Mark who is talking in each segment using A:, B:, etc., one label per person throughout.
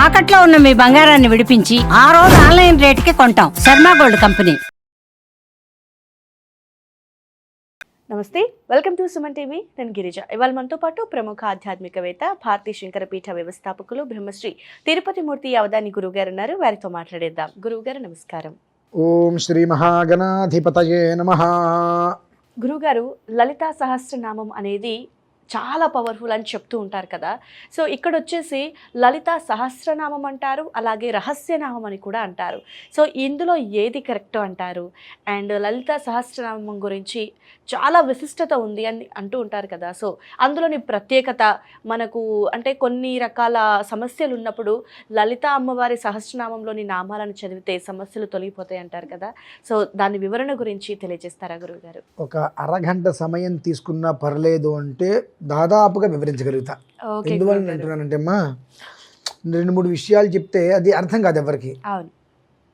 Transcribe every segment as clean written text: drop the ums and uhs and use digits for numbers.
A: తాకట్లో ఉన్న మీ బంగారాన్ని విడిపించి ఆ రోజు ఆన్లైన్ రేటుకి కొంటాం. Sharma gold company.
B: నమస్తే, వెల్కమ్ టు సుమన్ టీవీ. నేను గిరిజ. ఇవాళ మనతో పాటు ప్రముఖ ఆధ్యాత్మికవేత్త, భారతీ శంకరపీఠ వ్యవస్థాపకులు, బ్రహ్మశ్రీ తిరుపతి మూర్తి అవధాని గురువుగారు ఉన్నారు. వారితో మాట్లాడేద్దాం. గురువుగారు నమస్కారం.
C: ఓం శ్రీ మహాగణాధిపతయే నమః.
B: గురువుగారు, లలితా సహస్రనామం అనేది చాలా పవర్ఫుల్ అని చెప్తూ ఉంటారు కదా. సో ఇక్కడ వచ్చేసి లలితా సహస్రనామం అంటారు, అలాగే రహస్యనామం అని కూడా అంటారు. సో ఇందులో ఏది కరెక్ట్ అంటారు? అండ్ లలితా సహస్రనామం గురించి చాలా విశిష్టత ఉంది అని అంటూ ఉంటారు కదా. సో అందులోని ప్రత్యేకత మనకు అంటే కొన్ని రకాల సమస్యలు ఉన్నప్పుడు లలితా అమ్మవారి సహస్రనామంలోని నామాలను చదివితే సమస్యలు తొలగిపోతాయి అంటారు కదా. సో దాని వివరణ గురించి తెలియజేస్తారా గురువుగారు?
C: ఒక అరగంట సమయం తీసుకున్నా పర్లేదు అంటే దాదాపుగా వివరించగలుగుతా. ఎందువల్ల అంటున్నానంటే అమ్మా, 2-3 విషయాలు చెప్తే అది అర్థం కాదు ఎవరికి.
B: అవును.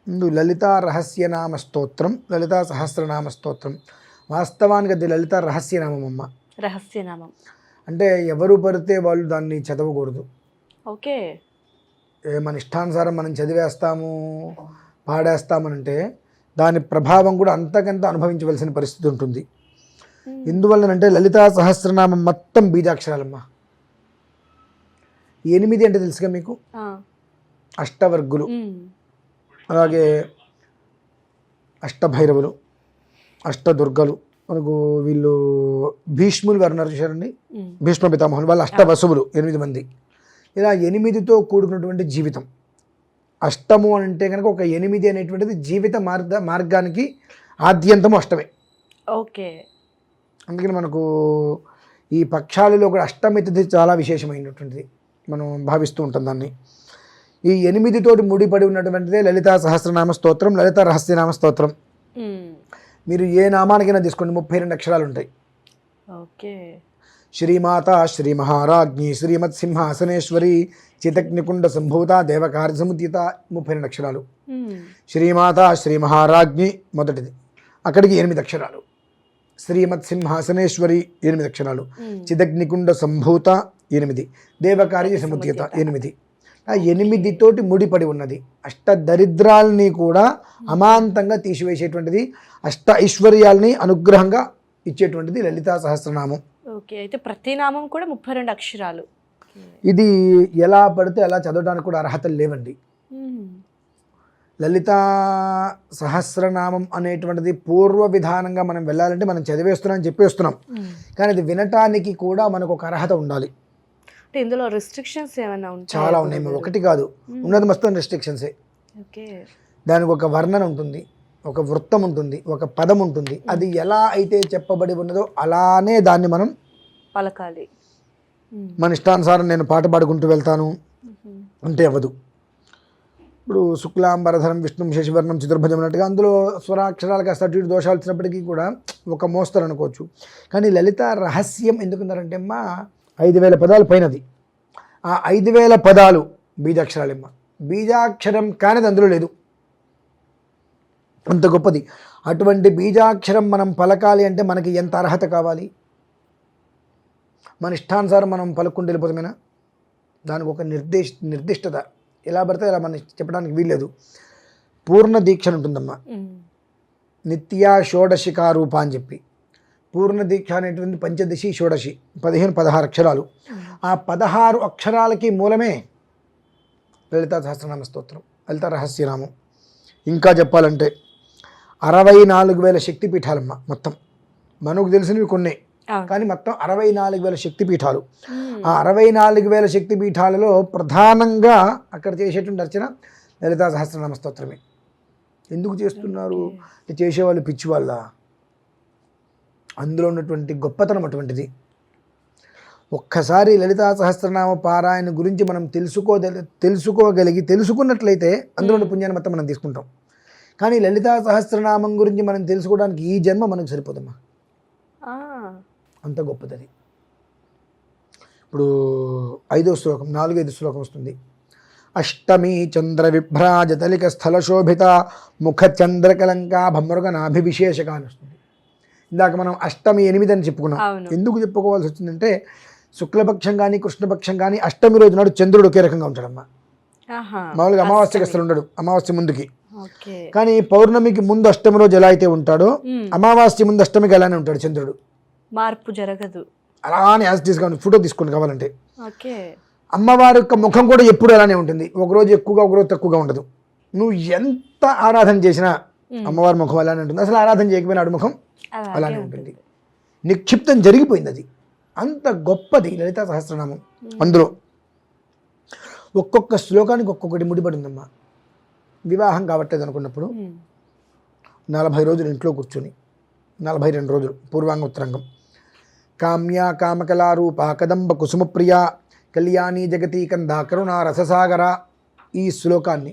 C: ముందు లలితా రహస్యనామ స్తోత్రం, లలితా సహస్రనామ స్తోత్రం. వాస్తవానికి అది లలితా రహస్యనామం అమ్మ.
B: రహస్యనామం
C: అంటే ఎవరు పడితే వాళ్ళు దాన్ని చదవకూడదు.
B: ఓకే.
C: మన ఇష్టానుసారం మనం చదివేస్తాము, పాడేస్తామనంటే దాని ప్రభావం కూడా అంతకంత అనుభవించవలసిన పరిస్థితి ఉంటుంది. ఎందువల్లనంటే లలితా సహస్రనామం మొత్తం బీజాక్షరాలమ్మా. 8 అంటే తెలుసుగా మీకు, అష్టవర్గులు, అలాగే అష్టభైరవులు, అష్టదుర్గలు. మనకు వీళ్ళు భీష్ములు గారు ఉన్నారు చూశారండి, భీష్మ పితామహులు, వాళ్ళు అష్టవసువులు 8 మంది. ఇలా 8తో కూడుకున్నటువంటి జీవితం. అష్టము అంటే కనుక ఒక 8 అనేటువంటిది జీవిత మార్గానికి ఆద్యంతము అష్టమే.
B: ఓకే.
C: అందుకని మనకు ఈ పక్షాలలో కూడా అష్టమి తిథి చాలా విశేషమైనటువంటిది మనం భావిస్తూ ఉంటాం దాన్ని. ఈ 8తోటి ముడిపడి ఉన్నటువంటిదే లలితా సహస్రనామ స్తోత్రం, లలితా రహస్యనామ స్తోత్రం. మీరు ఏ నామానికైనా తీసుకోండి, 32 అక్షరాలు ఉంటాయి.
B: ఓకే.
C: శ్రీమాత శ్రీ మహారాజ్ఞి శ్రీమత్ సింహాసనేశ్వరి చితగ్నికుండ సంభూత దేవకార్య సముద్యత 32 అక్షరాలు. శ్రీమాత శ్రీ మహారాజ్ఞి మొదటిది, అక్కడికి 8 అక్షరాలు. శ్రీమత్ సింహాసనేశ్వరి 8 అక్షరాలు. చిదగ్నికుండ సంభూత 8, దేవకార్య సముద్యత 8. ఆ 8తోటి ముడిపడి ఉన్నది. అష్ట దరిద్రాలని కూడా అమాంతంగా తీసివేసేటువంటిది, అష్ట ఐశ్వర్యాలని అనుగ్రహంగా ఇచ్చేటువంటిది లలితా సహస్రనామం.
B: ఓకే. అయితే ప్రతి నామం కూడా 32 అక్షరాలు.
C: ఇది ఎలా పడితే అలా చదవడానికి కూడా అర్హతలు లేవండి. లలితా సహస్రనామం అనేటువంటిది పూర్వ విధానంగా మనం వెళ్ళాలంటే మనం చదివేస్తున్నాం చెప్పేస్తున్నాం, కానీ అది వినటానికి కూడా మనకు ఒక అర్హత ఉండాలి.
B: అంటే ఇందులో రెస్ట్రిక్షన్స్ ఏమైనా ఉంటాయి?
C: చాలా ఉన్నాయి, ఒకటి కాదు, ఉన్నది మొత్తం రెస్ట్రిక్షన్సే.
B: ఓకే.
C: దానికి ఒక వర్ణన ఉంటుంది, ఒక వృత్తం ఉంటుంది, ఒక పదం ఉంటుంది. అది ఎలా అయితే చెప్పబడి ఉన్నదో అలానే దాన్ని మనం
B: పలకాలి.
C: మన ఇష్టానుసారం నేను పాట పాడుకుంటూ వెళ్తాను అంటే అవ్వదు. ఇప్పుడు శుక్లాంబరధరం విష్ణుం శశివర్ణం చతుర్భుజం అన్నట్టుగా అందులో స్వరాక్షరాలకు కాస్త అటు ఇటు దోషాలు వచ్చినప్పటికీ కూడా ఒక మోస్తరు అనుకోవచ్చు. కానీ లలిత రహస్యం ఎందుకున్నారంటే అమ్మా 5000 పదాలు పైనది. ఆ 5000 పదాలు బీజాక్షరాలమ్మ. బీజాక్షరం కానిది అందులో లేదు, అంత గొప్పది. అటువంటి బీజాక్షరం మనం పలకాలి అంటే మనకి ఎంత అర్హత కావాలి? మన ఇష్టానుసారం మనం పలుకుంటూ వెళ్ళిపోతామేనా? దానికి ఒక నిర్దిష్టత, ఎలా పడితే అలా మనం చెప్పడానికి వీల్లేదు. పూర్ణ దీక్ష ఉంటుందమ్మా, నిత్యా షోడశికారూప అని చెప్పి. పూర్ణ దీక్ష అనేటువంటి పంచదశి షోడశి 15-16 అక్షరాలు. ఆ 16 అక్షరాలకి మూలమే లలితా సహస్రనామ స్తోత్రం, లలితా రహస్యనామం. ఇంకా చెప్పాలంటే 64,000 శక్తిపీఠాలమ్మ మొత్తం. మనకు తెలిసినవి కొన్ని, కానీ మొత్తం 64,000 శక్తిపీఠాలు. ఆ 64,000 శక్తిపీఠాలలో ప్రధానంగా అక్కడ చేసేటువంటి అర్చన లలితా సహస్రనామ స్తోత్రమే. ఎందుకు చేస్తున్నారు? చేసేవాళ్ళు పిచ్చివాళ్ళ? అందులో ఉన్నటువంటి గొప్పతనం అటువంటిది. ఒక్కసారి లలితా సహస్రనామ పారాయణ గురించి మనం తెలుసుకున్నట్లయితే అందులో పుణ్యాన్ని మొత్తం మనం తీసుకుంటాం. కానీ లలితా సహస్రనామం గురించి మనం తెలుసుకోవడానికి ఈ జన్మ మనకు సరిపోదమ్మా, అంత గొప్పది. ఇప్పుడు 5వ శ్లోకం, 4-5 శ్లోకం వస్తుంది. అష్టమి చంద్ర విభ్రాజతలిక స్థల శోభిత ముఖ చంద్రకలంక భమృగ నాభివిశేషక అని వస్తుంది. ఇందాక మనం అష్టమి 8 అని చెప్పుకున్నాం. ఎందుకు చెప్పుకోవాల్సి వచ్చిందంటే శుక్లపక్షం కానీ కృష్ణపక్షం కానీ అష్టమి రోజు నాడు చంద్రుడు ఒకే రకంగా ఉంటాడమ్మా. మామూలుగా అమావాస్యకి అసలు ఉండడు, అమావాస్య ముందుకి.
B: ఓకే.
C: కానీ పౌర్ణమికి ముందు అష్టమి రోజు ఎలా అయితే ఉంటాడో అమావాస్య ముందు అష్టమికి అలానే ఉంటాడు చంద్రుడు.
B: మార్పు జరగదు,
C: అలానే యాజ్ గా ఫోటో తీసుకోండి కావాలంటే.
B: ఓకే.
C: అమ్మవారి యొక్క ముఖం కూడా ఎప్పుడు అలానే ఉంటుంది, ఒకరోజు ఎక్కువగా ఒకరోజు తక్కువగా ఉండదు. నువ్వు ఎంత ఆరాధన చేసినా అమ్మవారి ముఖం అలానే ఉంటుంది. అసలు ఆరాధన చేయకపోయినా ఆడు ముఖం అలానే ఉంటుంది. నిక్షిప్తం జరిగిపోయింది. అది అంత గొప్పది లలితా సహస్రనామం. అందులో ఒక్కొక్క శ్లోకానికి ఒక్కొక్కటి ముడిపడి ఉందమ్మా. వివాహం కావట్లేదు అనుకున్నప్పుడు 40 రోజులు ఇంట్లో కూర్చొని 42 రోజులు పూర్వాంగ ఉత్తరాంగం. కామ్యా కామకళారూప కదంబ కుసుమప్రియ కళ్యాణి జగతి కంద కరుణా రససాగర, ఈ శ్లోకాన్ని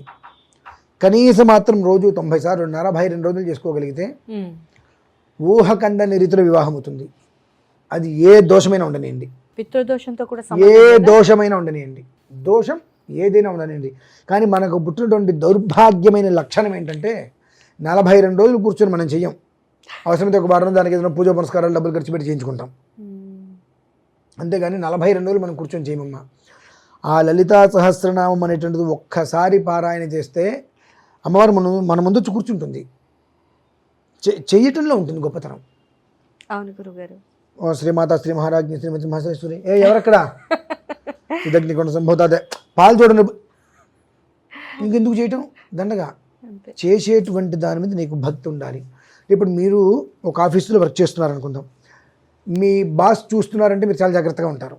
C: కనీసం మాత్రం రోజు 90 సార్లు 42 రోజులు చేసుకోగలిగితే ఊహకందని రీతిలో వివాహం అవుతుంది. అది ఏ దోషమైనా ఉండనియండి,
B: పితృదోషంతో కూడా
C: ఏ దోషమైనా ఉండనియండి, దోషం ఏదైనా ఉండనియండి. కానీ మనకు పుట్టినటువంటి దౌర్భాగ్యమైన లక్షణం ఏంటంటే 42 రోజులు కూర్చొని మనం చెయ్యం. అవసరమైతే ఒక వారం దానికి ఏదైనా పూజ పురస్కారాలు డబ్బులు ఖర్చు పెట్టి చేయించుకుంటాం. అంతేగాని 42 రోజులు మనం కూర్చొని చేయమమ్మా. ఆ లలితా సహస్రనామం అనేటువంటిది ఒక్కసారి పారాయణ చేస్తే అమ్మవారు మన ముందు వచ్చి కూర్చుంటుంది. చెయ్యటంలో ఉంటుంది గొప్పతనం.
B: అవును గురుగారు.
C: ఓ శ్రీమాత శ్రీ మహారాజ్ఞి శ్రీమతి మహేశ్వరి ఎవరక్కడ ఇదగ్ని కొండ సంభూతాదే పాలు చూడండి. ఇంకెందుకు చేయటం దండగా. చేసేటువంటి దాని మీద నీకు భక్తి ఉండాలి. ఇప్పుడు మీరు ఒక ఆఫీసులో వర్క్ చేస్తున్నారు అనుకుందాం, మీ బాస్ చూస్తున్నారంటే మీరు చాలా జాగ్రత్తగా ఉంటారు,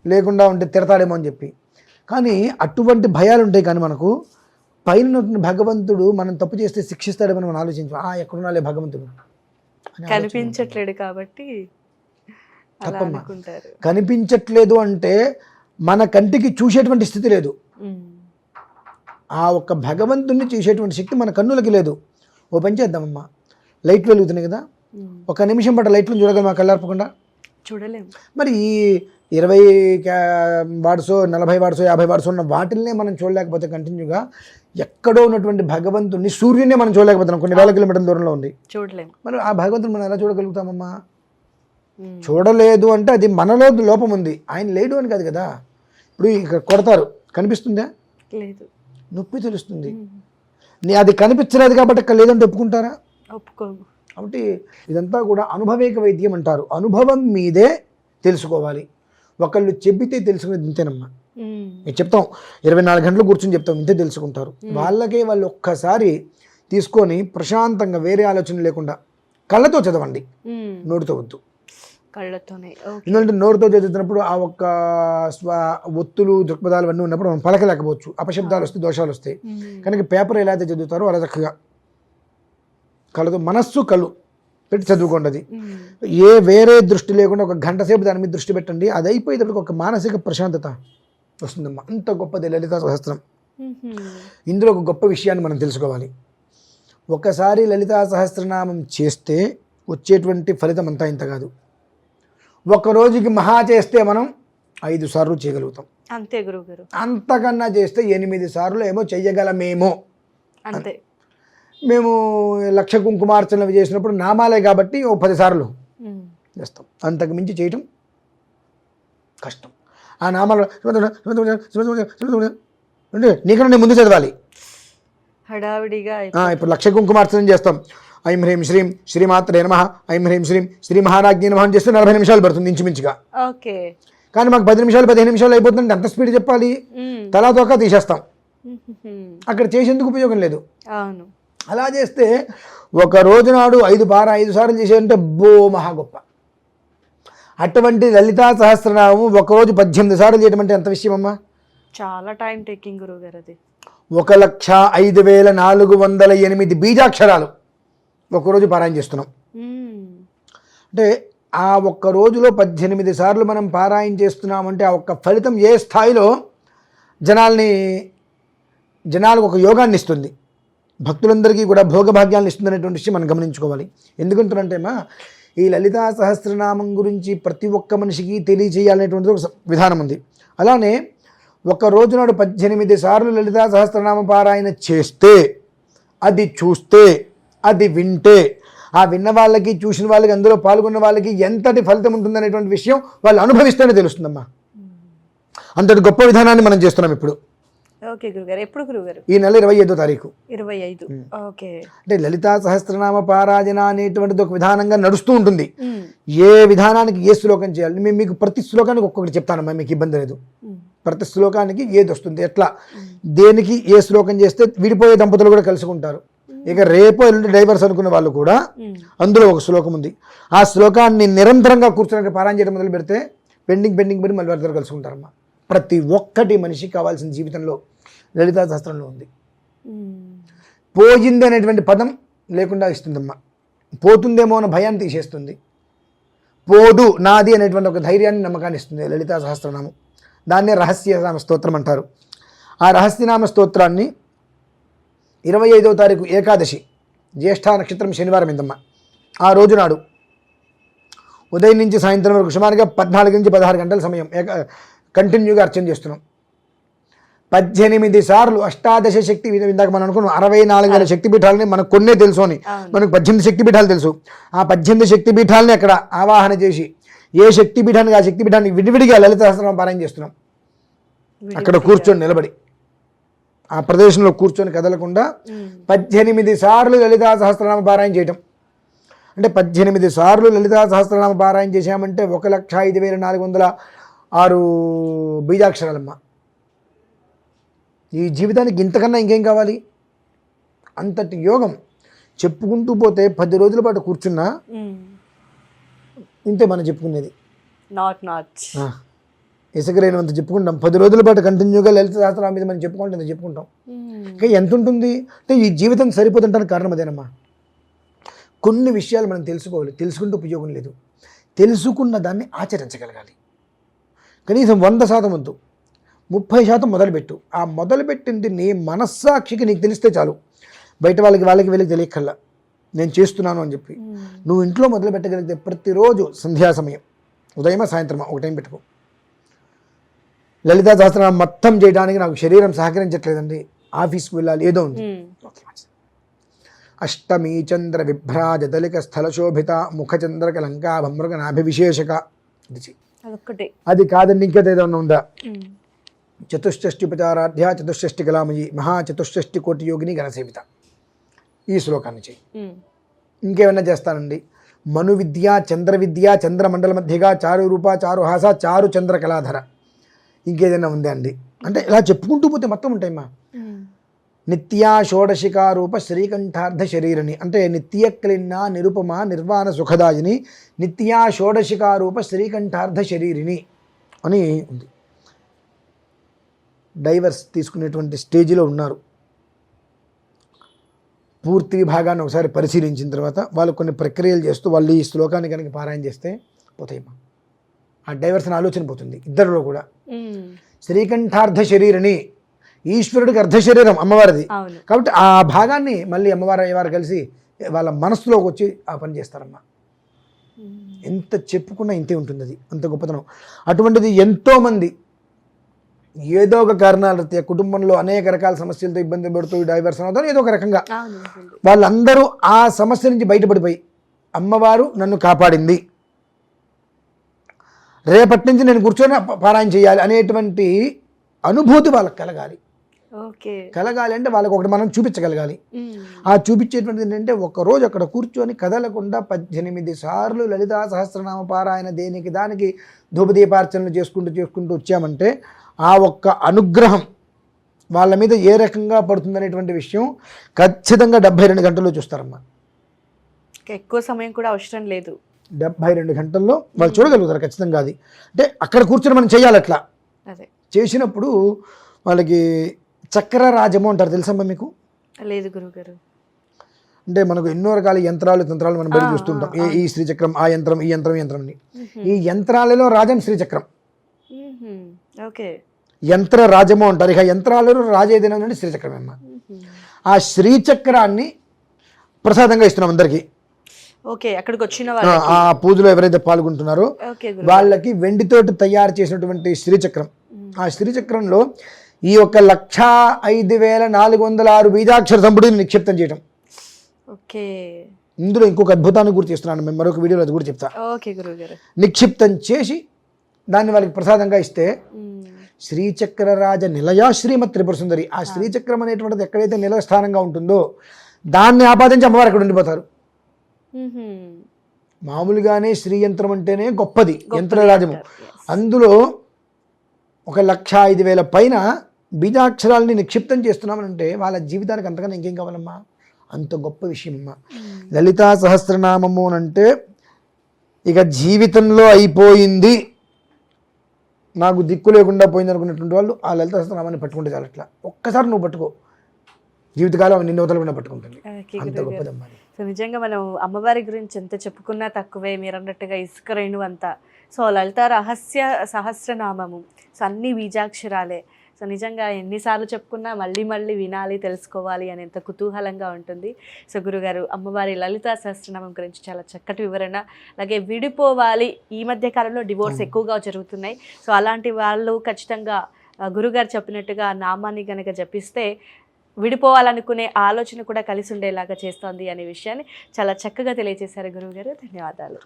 C: లేకుండా ఉంటే తిడతాడేమో అని చెప్పి. కానీ అటువంటి భయాలు ఉంటాయి. కానీ మనకు పైన భగవంతుడు మనం తప్పు చేస్తే శిక్షిస్తాడేమని మనం ఆలోచించు. ఎక్కడున్నాలే భగవంతుడు
B: కనిపించట్లేడు కాబట్టి
C: తప్పమ్మా. కనిపించట్లేదు అంటే మన కంటికి చూసేటువంటి స్థితి లేదు. ఆ ఒక్క భగవంతుడిని చూసేటువంటి శక్తి మన కన్నులకి లేదు. ఓ పని చేద్దామమ్మా, లైట్లు వెలుగుతున్నాయి కదా, ఒక నిమిషం పాటు లైట్లను చూడగలమా కళ్ళార్పకుండా?
B: చూడలేము.
C: మరి ఈ 20 వాట్సో 40 వాట్సో 50 వాట్సో ఉన్న వాటిల్నే మనం చూడలేకపోతే కంటిన్యూగా ఎక్కడో ఉన్నటువంటి భగవంతుడిని సూర్యుడిని మనం చూడలేకపోతున్నాం, కొన్ని వేల కిలోమీటర్ల దూరంలో ఉంది,
B: చూడలేము.
C: మరి ఆ భగవంతుని మనం ఎలా చూడగలుగుతామమ్మా? చూడలేదు అంటే అది మనలో లోపం ఉంది, ఆయన లేడు అని కాదు కదా. ఇప్పుడు ఇక్కడ కొడతారు, కనిపిస్తుందా?
B: లేదు.
C: నొప్పి తెలుస్తుంది. అది కనిపించలేదు కాబట్టి ఇక్కడ లేదంటే ఒప్పుకుంటారా?
B: ఒప్పుకోము.
C: కాబట్టి ఇదంతా కూడా అనుభవేక వైద్యం అంటారు. అనుభవం మీదే తెలుసుకోవాలి. ఒకళ్ళు చెబితే తెలుసుకునేది ఇంతేనమ్మా. మీకు చెప్తాం 24 గంటలు కూర్చొని చెప్తాం, ఇంతే తెలుసుకుంటారు. వాళ్ళకే వాళ్ళు ఒక్కసారి తీసుకొని ప్రశాంతంగా వేరే ఆలోచన లేకుండా కళ్ళతో చదవండి, నోటితో వద్దు.
B: కళ్ళతోనే.
C: ఎందుకంటే నోటితో చదువుతున్నప్పుడు ఆ ఒక్క ఒత్తులు దృక్పథాలు అన్నీ ఉన్నప్పుడు మనం పలకలేకపోవచ్చు, అపశబ్దాలు వస్తాయి, దోషాలు వస్తాయి. కనుక పేపర్ ఎలా అయితే చదువుతారో అలా చక్కగా కళ్ళతో మనస్సు కళ్ళు పెట్టి చదువుకోండి. అది వేరే దృష్టి లేకుండా ఒక గంట సేపు దాని మీద దృష్టి పెట్టండి. అది అయిపోయేటప్పుడు ఒక మానసిక ప్రశాంతత వస్తుందమ్మా. అంత గొప్పది లలితా సహస్రం. ఇందులో ఒక గొప్ప విషయాన్ని మనం తెలుసుకోవాలి. ఒకసారి లలితా సహస్రనామం చేస్తే వచ్చేటువంటి ఫలితం అంతా ఇంత కాదు. ఒక రోజుకి మహా చేస్తే మనం 5 సార్లు చేయగలుగుతాం,
B: అంతే గురుగారు.
C: అంతకన్నా చేస్తే 8 సార్లు ఏమో చెయ్యగలమేమో
B: అంతే.
C: మేము 1,00,000 కుంకుమార్చనలు చేసినప్పుడు నామాలే కాబట్టి 10 సార్లు చేస్తాం, అంతకు మించి చేయటం కష్టం. ఆ నామాలు నీకన్నా నేను ముందు చదవాలి,
B: హడావిడిగా.
C: ఇప్పుడు 1,00,000 కుంకుమార్చన చేస్తాం. ఐం హ్రీం శ్రీం శ్రీమాత్రే నమః, ఐం హ్రీం శ్రీం శ్రీ మహారాజ్ఞి నమః చేస్తే 40 నిమిషాలు పడుతుంది ఇంచుమించుగా.
B: ఓకే.
C: కానీ మాకు 10 నిమిషాలు 15 నిమిషాలు అయిపోతుంది. ఎంత స్పీడ్ చెప్పాలి? తలా తోక తీసేస్తాం, అక్కడ చేసేందుకు ఉపయోగం లేదు.
B: అవును.
C: అలా చేస్తే ఒక రోజు నాడు 5 సార్లు చేసేదంటే మహా గొప్ప. అటువంటి లలితా సహస్రనామం ఒకరోజు 18 సార్లు చేయడం అంటే ఎంత విషయం అమ్మా?
B: చాలా టైం టేకింగ్ గురుగారు. అది
C: 1,05,408 బీజాక్షరాలు ఒకరోజు పారాయణ చేస్తున్నాం. అంటే ఆ ఒక్క రోజులో 18 సార్లు మనం పారాయణ చేస్తున్నామంటే ఆ ఒక్క ఫలితం ఏ స్థాయిలో జనాలకు ఒక యోగాన్ని ఇస్తుంది, భక్తులందరికీ కూడా భోగభాగ్యాలను ఇస్తుంది అనేటువంటి విషయం మనం గమనించుకోవాలి. ఎందుకంటారంటే ఈ లలితా సహస్రనామం గురించి ప్రతి ఒక్క మనిషికి తెలియజేయాలనేటువంటిది ఒక విధానం ఉంది. అలానే ఒక రోజు నాడు 18 సార్లు లలితా సహస్రనామ పారాయణ చేస్తే, అది చూస్తే, అది వింటే, ఆ విన్న వాళ్ళకి చూసిన వాళ్ళకి అందులో పాల్గొన్న వాళ్ళకి ఎంతటి ఫలితం ఉంటుందనేటువంటి విషయం వాళ్ళు అనుభవిస్తేనే తెలుస్తుందమ్మా. అంతటి గొప్ప విధానాన్ని మనం చేస్తున్నాం ఇప్పుడు.
B: ఓకే గురుగారు. ఎప్పుడు గురుగారు?
C: ఈ నెల 25వ తారీఖు.
B: 25. ఓకే.
C: అంటే లలితా సహస్రనామ పారాయణ అనేటువంటిది ఒక విధానంగా నడుస్తూ ఉంటుంది. ఏ విధానానికి ఏ శ్లోకం చేయాలి, మేము మీకు ప్రతి శ్లోకానికి ఒక్కొక్కటి చెప్తానమ్మా, మీకు ఇబ్బంది లేదు. ప్రతి శ్లోకానికి ఏది వస్తుంది, ఎట్లా, దేనికి ఏ శ్లోకం చేస్తే విడిపోయే దంపతులు కూడా కలుసుకుంటారు. ఇక రేపు ఎల్లుండి డైవర్స్ అనుకున్న వాళ్ళు కూడా అందులో ఒక శ్లోకం ఉంది. ఆ శ్లోకాన్ని నిరంతరంగా కూర్చొని పారాయణ చేయడం మొదలు పెడితే పెండింగ్ పడి మళ్ళీ వాళ్ళ కలుసుకుంటారమ్మా. ప్రతి ఒక్కటి మనిషికి కావాల్సిన జీవితంలో లలితా సహస్రంలో ఉంది. పోయింది అనేటువంటి పదం లేకుండా ఇస్తుందమ్మా. పోతుందేమో అన్న భయాన్ని తీసేస్తుంది. పోదు నాది అనేటువంటి ఒక ధైర్యాన్ని, నమ్మకాన్ని ఇస్తుంది లలితా సహస్రనామం. దాన్నే రహస్యనామ స్తోత్రం అంటారు. ఆ రహస్యనామ స్తోత్రాన్ని 25వ తారీఖు ఏకాదశి, జ్యేష్ఠ నక్షత్రం శనివారం ఇందమ్మా. ఆ రోజు నాడు ఉదయం నుంచి సాయంత్రం వరకు సుమారుగా 14 నుంచి 16 గంటల సమయం కంటిన్యూగా అర్చన చేస్తున్నాం. 18 సార్లు అష్టాదశ శక్తి, ఇందాక మనం అనుకున్నాం 64,000 శక్తిపీఠాలని మనకు కొన్నే తెలుసు అని, మనకు 18 శక్తిపీఠాలు తెలుసు. ఆ 18 శక్తిపీఠాలని అక్కడ ఆవాహన చేసి ఏ శక్తిపీఠానికి ఆ శక్తిపీఠానికి విడివిడిగా లలిత సహస్రనామ పారాయణ చేస్తున్నాం. అక్కడ కూర్చొని నిలబడి ఆ ప్రదేశంలో కూర్చొని కదలకుండా 18 సార్లు లలితా సహస్రనామ పారాయణ చేయటం. అంటే 18 సార్లు లలితా సహస్రనామ పారాయణ చేశామంటే 1,05,406 బీజాక్షరాలమ్మ. ఈ జీవితానికి ఇంతకన్నా ఇంకేం కావాలి? అంతటి యోగం. చెప్పుకుంటూ పోతే 10 రోజుల పాటు కూర్చున్నా ఇంతే మనం చెప్పుకునేది. ఇసుకరైనంత చెప్పుకుంటాం. 10 రోజుల పాటు కంటిన్యూగా లలిత సహస్రనామం మీద మనం చెప్పుకుంటాం. ఇంకా ఎంత ఉంటుంది అంటే ఈ జీవితం సరిపోతుంటానికి కారణం అదేనమ్మా. కొన్ని విషయాలు మనం తెలుసుకోవాలి, తెలుసుకుంటూ ఉపయోగం లేదు. తెలుసుకున్న దాన్ని ఆచరించగలగాలి. కనీసం 100% వద్దు, 30% మొదలుపెట్టు. ఆ మొదలుపెట్టింది నీ మనస్సాక్షికి నీకు తెలిస్తే చాలు. బయట వాళ్ళకి వీళ్ళకి తెలియకల్లా నేను చేస్తున్నాను అని చెప్పి నువ్వు ఇంట్లో మొదలు పెట్టగలిగితే ప్రతిరోజు సంధ్యా సమయం, ఉదయమా సాయంత్రమా ఒక టైం పెట్టుకో. లలితా సహస్రనామం మొత్తం చేయడానికి నాకు శరీరం సహకరించట్లేదండి, ఆఫీస్కి వెళ్ళాలి, ఏదో ఉంది. అష్టమీ చంద్ర విభ్రాజ దళిక స్థలశోభిత ముఖచంద్రక లంకా భమృగ నాభివిశేషక అది కాదండి. ఇంకేదో ఏదన్నా ఉందా? చతుష్షష్టిపచారాధ్యా చతుష్షష్టి కళామయీ మహాచతుష్షష్టి కోటి యోగిని గణసేవిత. ఈ శ్లోకాన్ని చెయ్యి. ఇంకేమన్నా చేస్తానండి? మను విద్య, చంద్ర విద్య, చంద్రమండల మధ్యగా చారు రూప, చారు హాస, చారు చంద్ర కళాధర. ఇంకేదైనా ఉందా అండి అంటే ఇలా చెప్పుకుంటూ పోతే మొత్తం ఉంటాయమ్మా. నిత్యా షోడశికారూప శ్రీకంఠార్థ శరీరని అంటే నిత్య క్లిన్న నిరుపమ నిర్వాణ సుఖదాయిని నిత్యా షోడశికారూప శ్రీకంఠార్థ శరీరిని అని ఉంది. డైవర్స్ తీసుకునేటువంటి స్టేజ్లో ఉన్నారు. పూర్తి విభాగాన్ని ఒకసారి పరిశీలించిన తర్వాత వాళ్ళు కొన్ని ప్రక్రియలు చేస్తూ వాళ్ళు ఈ శ్లోకాన్ని కనుక పారాయణ చేస్తే పోతాయమ్మా. ఆ డైవర్స్ అనే ఆలోచన పోతుంది ఇద్దరిలో కూడా. శ్రీకంఠార్థ శరీరని, ఈశ్వరుడికి అర్ధ శరీరం అమ్మవారిది కాబట్టి ఆ భాగాన్ని మళ్ళీ అమ్మవారు కలిసి వాళ్ళ మనస్సులోకి వచ్చి ఆ పని చేస్తారమ్మా. ఎంత చెప్పుకున్నా ఇంతే ఉంటుంది, అది అంత గొప్పతనం. అటువంటిది ఎంతోమంది ఏదో ఒక కారణాల రీత్యా కుటుంబంలో అనేక రకాల సమస్యలతో ఇబ్బంది పడుతూ డైవర్స్ అవుతారు. ఏదో ఒక రకంగా వాళ్ళందరూ ఆ సమస్య నుంచి బయటపడిపోయి అమ్మవారు నన్ను కాపాడింది, రేపటి నుంచి నేను కూర్చొని పారాయణ చేయాలి అనేటువంటి అనుభూతి వాళ్ళకి కలగాలి. కలగాలి అంటే వాళ్ళకి ఒకటి మనం చూపించగలగాలి. ఆ చూపించేటువంటిది ఏంటంటే ఒకరోజు అక్కడ కూర్చొని కదలకుండా 18 సార్లు లలితా సహస్రనామ పారాయణ దేనికి దానికి ధూపదీపార్చనలు చేసుకుంటూ వచ్చామంటే ఆ ఒక్క అనుగ్రహం వాళ్ళ మీద ఏ రకంగా పడుతుందనేటువంటి విషయం ఖచ్చితంగా 72 గంటల్లో చూస్తారమ్మా.
B: ఎక్కువ సమయం కూడా అవసరం లేదు.
C: 72 గంటల్లో వాళ్ళు చూడగలుగుతారు ఖచ్చితంగా. అది అంటే అక్కడ కూర్చొని మనం చేయాలి. అట్లా చేసినప్పుడు వాళ్ళకి చక్ర రాజము అంటారు, తెలుసమ్మా మీకు?
B: లేదు గురుగారు.
C: అంటే మనకు ఎన్నో రకాల తంత్రాలు మనం బయట చూస్తుంటాం. ఈ శ్రీచక్రం, ఆ యంత్రం, ఈ యంత్రం అని. ఈ యంత్రాలలో రాజం శ్రీచక్రం. యంత్ర రాజము అంటారు. ఇక యంత్రాలలో రాజు ఏదైనా శ్రీచక్రం అమ్మా. ఆ శ్రీచక్రాన్ని ప్రసాదంగా ఇస్తున్నాం అందరికీ.
B: అక్కడికి వచ్చిన
C: ఆ పూజలో ఎవరైతే పాల్గొంటున్నారో వాళ్ళకి వెండితోటి తయారు చేసినటువంటి శ్రీచక్రం. ఆ శ్రీచక్రంలో ఈ 1,05,406 బీజాక్షర సంపుటిని నిక్షిప్తం చేయటం. ఇందులో ఇంకొక అద్భుతాన్ని గుర్తు చేస్తున్నాను, మేము మరొక వీడియోలో అది కూడా చెప్తా. నిక్షిప్తం చేసి దాన్ని వాళ్ళకి ప్రసాదంగా ఇస్తే శ్రీచక్రరాజ నిలయా శ్రీమత్ త్రిపుర సుందరి. ఆ శ్రీచక్రం అనేటువంటిది ఎక్కడైతే నిలయ స్థానంగా ఉంటుందో దాన్ని ఆపాదించి అమ్మవారు అక్కడ ఉండిపోతారు. మామూలుగానే శ్రీ యంత్రం అంటేనే గొప్పది, యంత్రరాజము. అందులో 1,05,000 పైన బీజాక్షరాలని నిక్షిప్తం చేస్తున్నామనంటే వాళ్ళ జీవితానికి అంతకన్నా ఇంకేం కావాలమ్మా? అంత గొప్ప విషయం అమ్మా. లలితా సహస్రనామము అంటే ఇక జీవితంలో అయిపోయింది, నాకు దిక్కు లేకుండా పోయింది అనుకున్నటువంటి వాళ్ళు ఆ లలితా సహస్రనామాన్ని పట్టుకుంటే చాలు. అట్లా ఒక్కసారి నువ్వు పట్టుకో, జీవితకాలం నిన్ను వదలకుండా పట్టుకుంటుంది. అంత గొప్పదమ్మా.
B: సో నిజంగా మనం అమ్మవారి గురించి ఎంత చెప్పుకున్నా తక్కువే, మీరు అన్నట్టుగా ఇసుక రేణు అంతా. సో లలిత రహస్య సహస్రనామము, సో అన్ని బీజాక్షరాలే. సో నిజంగా ఎన్నిసార్లు చెప్పుకున్నా మళ్ళీ మళ్ళీ వినాలి, తెలుసుకోవాలి అనేంత కుతూహలంగా ఉంటుంది. సో గురుగారు, అమ్మవారి లలితా సహస్రనామం గురించి చాలా చక్కటి వివరణ. అలాగే విడిపోవాలి, ఈ మధ్య కాలంలో డివోర్స్ ఎక్కువగా జరుగుతున్నాయి. సో అలాంటి వాళ్ళు ఖచ్చితంగా గురుగారు చెప్పినట్టుగా నామాన్ని కనుక జపిస్తే విడిపోవాలనుకునే ఆలోచన కూడా కలిసి ఉండేలాగా చేస్తోంది అనే విషయాన్ని చాలా చక్కగా తెలియజేశారు గురువుగారు. ధన్యవాదాలు.